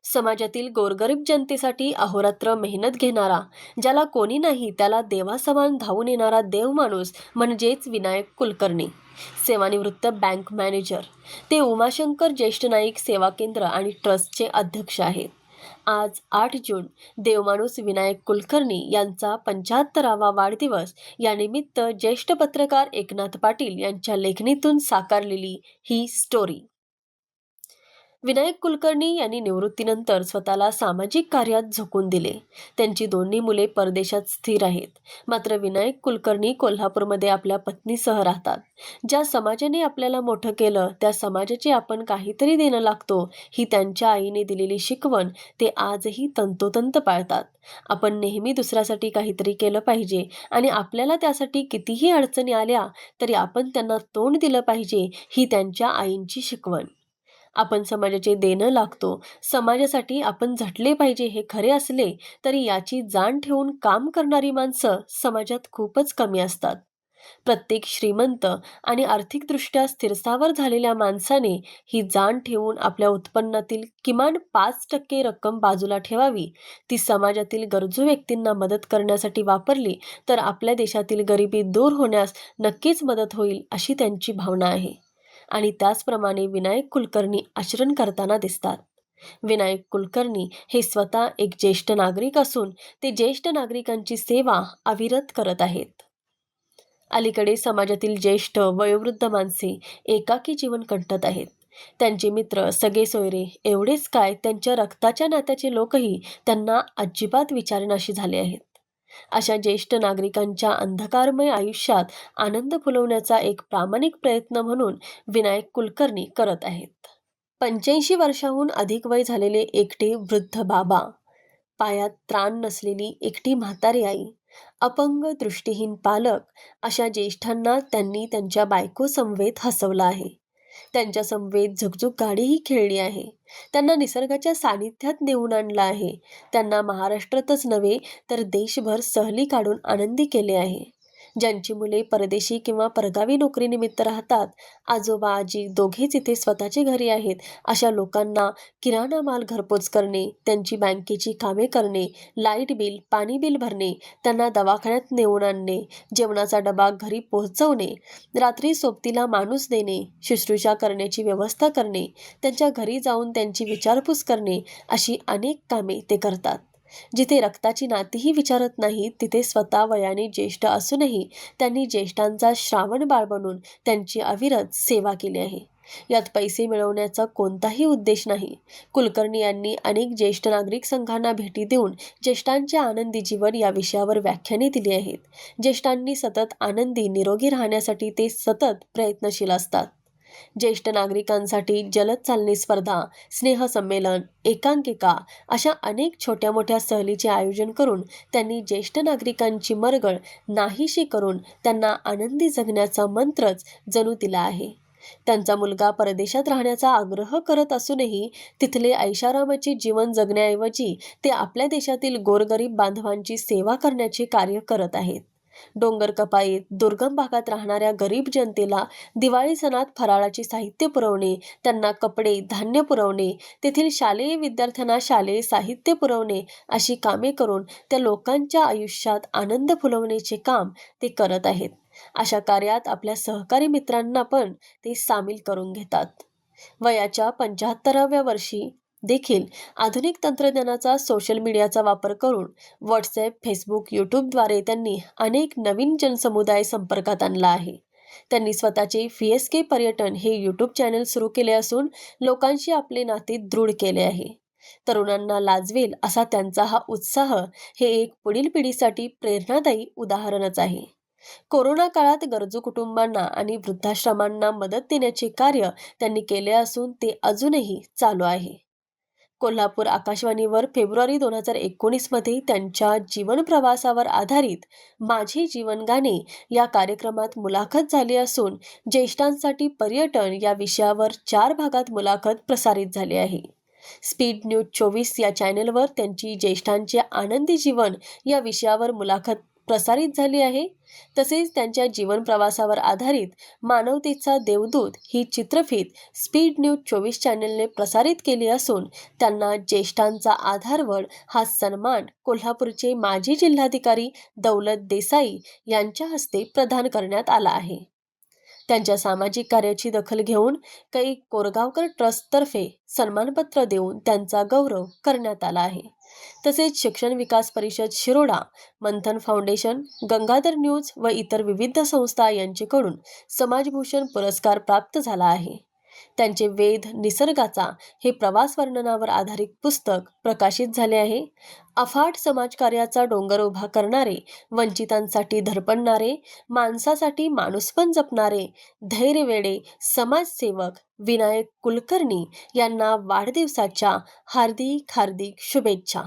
समाजातील गोरगरीब जनतेसाठी अहोरात्र मेहनत घेणारा, ज्याला कोणी नाही त्याला देवासमान धावून येणारा देव माणूस म्हणजेच विनायक कुलकर्णी. सेवानिवृत्त बँक मॅनेजर. ते उमाशंकर ज्येष्ठ नाईक सेवा केंद्र आणि ट्रस्टचे अध्यक्ष आहेत. आज 8 जून देवमाणूस विनायक कुलकर्णी यांचा 75वा वाढदिवस. यानिमित्त ज्येष्ठ पत्रकार एकनाथ पाटील यांच्या लेखणीतून साकारलेली ही स्टोरी. विनायक कुलकर्णी यांनी निवृत्तीनंतर स्वतःला सामाजिक कार्यात झोकून दिले. त्यांची दोन्ही मुले परदेशात स्थिर आहेत. मात्र विनायक कुलकर्णी कोल्हापूरमध्ये आपल्या पत्नीसह राहतात. ज्या समाजाने आपल्याला मोठं केलं त्या समाजाचे आपण काहीतरी देणं लागतो, ही त्यांच्या आईने दिलेली शिकवण ते आजही तंतोतंत पाळतात. आपण नेहमी दुसऱ्यासाठी काहीतरी केलं पाहिजे आणि आपल्याला त्यासाठी कितीही अडचणी आल्या तरी आपण त्यांना तोंड दिलं पाहिजे, ही त्यांच्या आईंची शिकवण. आपण समाजाचे देणं लागतो, समाजासाठी आपण झटले पाहिजे हे खरे असले तरी याची जाण ठेवून काम करणारी माणसं समाजात खूपच कमी असतात. प्रत्येक श्रीमंत आणि आर्थिकदृष्ट्या स्थिरस्थावर झालेल्या माणसाने ही जाण ठेवून आपल्या उत्पन्नातील किमान 5% रक्कम बाजूला ठेवावी. ती समाजातील गरजू व्यक्तींना मदत करण्यासाठी वापरली तर आपल्या देशातील गरिबी दूर होण्यास नक्कीच मदत होईल, अशी त्यांची भावना आहे. आणि त्याचप्रमाणे विनायक कुलकर्णी आचरण करताना दिसतात. विनायक कुलकर्णी हे स्वतः एक ज्येष्ठ नागरिक असून ते ज्येष्ठ नागरिकांची सेवा अविरत करत आहेत. अलीकडे समाजातील ज्येष्ठ वयोवृद्ध माणसे एकाकी जीवन कंठत आहेत. त्यांचे मित्र, सगळे सोयरे, एवढेच काय त्यांच्या रक्ताच्या नात्याचे लोकही त्यांना अजिबात विचारेनाशी झाले आहेत. अशा ज्येष्ठ नागरिकांच्या अंधकारमय आयुष्यात आनंद फुलवण्याचा एक प्रामाणिक प्रयत्न म्हणून विनायक कुलकर्णी करत आहेत. 85 वर्षाहून अधिक वय झालेले एकटे वृद्ध बाबा, पायात त्राण नसलेली एकटी म्हातारी आई, अपंग दृष्टीहीन पालक, अशा ज्येष्ठांना त्यांनी त्यांच्या बायको समवेत हसवलं आहे. त्यांच्या समवेत झुकझुक गाडीही खेळली आहे. त्यांना निसर्गाच्या सानिध्यात नेऊन आणलं आहे. त्यांना महाराष्ट्रातच नव्हे तर देशभर सहली काढून आनंदी केले आहे. ज्यांची मुले परदेशी किंवा परगावी नोकरीनिमित्त राहतात, आजोबा आजी दोघेच इथे स्वतःचे घरी आहेत, अशा लोकांना किराणा माल घरपोच करणे, त्यांची बँकेची कामे करणे, लाईट बिल, पाणी बिल भरणे, त्यांना दवाखान्यात नेऊन आणणे, जेवणाचा डबा घरी पोहोचवणे, रात्री सोबतीला माणूस देणे, शुश्रूषा करण्याची व्यवस्था करणे, त्यांच्या घरी जाऊन त्यांची विचारपूस करणे, अशी अनेक कामे ते करतात. जिथे रक्ताची नातीही विचारत नाहीत तिथे स्वतः वयाने ज्येष्ठ असूनही त्यांनी ज्येष्ठांचा श्रावण बाळ बनून त्यांची अविरत सेवा केली आहे. यात पैसे मिळवण्याचा कोणताही उद्देश नाही. कुलकर्णी यांनी अनेक ज्येष्ठ नागरिक संघांना भेटी देऊन ज्येष्ठांचे आनंदी जीवन या विषयावर व्याख्याने दिली आहेत. ज्येष्ठांनी सतत आनंदी निरोगी राहण्यासाठी ते सतत प्रयत्नशील असतात. ज्येष्ठ नागरिकांसाठी जलद चालणी स्पर्धा, स्नेहसंमेलन, एकांकिका अशा अनेक छोट्या मोठ्या सहलीचे आयोजन करून त्यांनी ज्येष्ठ नागरिकांची मरगळ नाहीशी करून त्यांना आनंदी जगण्याचा मंत्रच जणू दिला आहे. त्यांचा मुलगा परदेशात राहण्याचा आग्रह करत असूनही तिथले ऐशारामाचे जीवन जगण्याऐवजी ते आपल्या देशातील गोरगरीब बांधवांची सेवा करण्याचे कार्य करत आहेत. डोंगर कपाईत, दुर्गम भागात राहणाऱ्या गरीब जनतेला दिवाळी सणात फराळाचे साहित्य पुरवणे, त्यांना कपडे, धान्य पुरवणे, तेथील शालेय विद्यार्थ्यांना शालेय साहित्य पुरवणे अशी कामे करून त्या लोकांच्या आयुष्यात आनंद फुलवण्याचे काम ते करत आहेत. अशा कार्यात आपल्या सहकारी मित्रांना पण ते सामील करून घेतात. वयाच्या 75व्या वर्षी देखील आधुनिक तंत्रज्ञानाचा, सोशल मीडियाचा वापर करून व्हॉट्सॲप, फेसबुक, यूट्यूबद्वारे त्यांनी अनेक नवीन जनसमुदाय संपर्कात आणला आहे. त्यांनी स्वतःचे VSK पर्यटन हे यूट्यूब चॅनल सुरू केले असून लोकांशी आपले नाते दृढ केले आहे. तरुणांना लाजवेल असा त्यांचा हा उत्साह हे एक पुढील पिढीसाठी प्रेरणादायी उदाहरणच आहे. कोरोना काळात गरजू कुटुंबांना आणि वृद्धाश्रमांना मदत देण्याचे कार्य त्यांनी केले असून ते अजूनही चालू आहे. कोल्हापूर आकाशवाणीवर फेब्रुवारी 2019 मध्ये त्यांच्या जीवन प्रवासावर आधारित माझे जीवन गाणे या कार्यक्रमात मुलाखत झाली असून ज्येष्ठांसाठी पर्यटन या विषयावर 4 भागात मुलाखत प्रसारित झाली आहे. स्पीड न्यूज 24 या चॅनेलवर त्यांची ज्येष्ठांचे आनंदी जीवन या विषयावर मुलाखत प्रसारित झाली आहे. तसेच त्यांच्या जीवन प्रवासावर आधारित मानवतेचा देवदूत ही चित्रफित स्पीड न्यूज 24 चॅनलने प्रसारित केली असून त्यांना ज्येष्ठांचा आधारवड हा सन्मान कोल्हापूरचे माजी जिल्हाधिकारी दौलत देसाई यांच्या हस्ते प्रदान करण्यात आला आहे. त्यांच्या सामाजिक कार्याची दखल घेऊन कै कोरगावकर ट्रस्टतर्फे सन्मानपत्र देऊन त्यांचा गौरव करण्यात आला आहे. तसेच शिक्षण विकास परिषद शिरोडा, मंथन फाउंडेशन, गंगाधर न्यूज व इतर विविध संस्था यांच्याकडून समाजभूषण पुरस्कार प्राप्त झाला आहे. त्यांचे वेध निसर्गाचा हे प्रवास वर्णनावर आधारित पुस्तक प्रकाशित झाले आहे. अफाट समाजकार्याचा डोंगर उभा करणारे, वंचितांसाठी धडपडणारे, माणसासाठी माणूसपण जपणारे धैर्यवेडे समाजसेवक विनायक कुलकर्णी यांना वाढदिवसाच्या हार्दिक शुभेच्छा.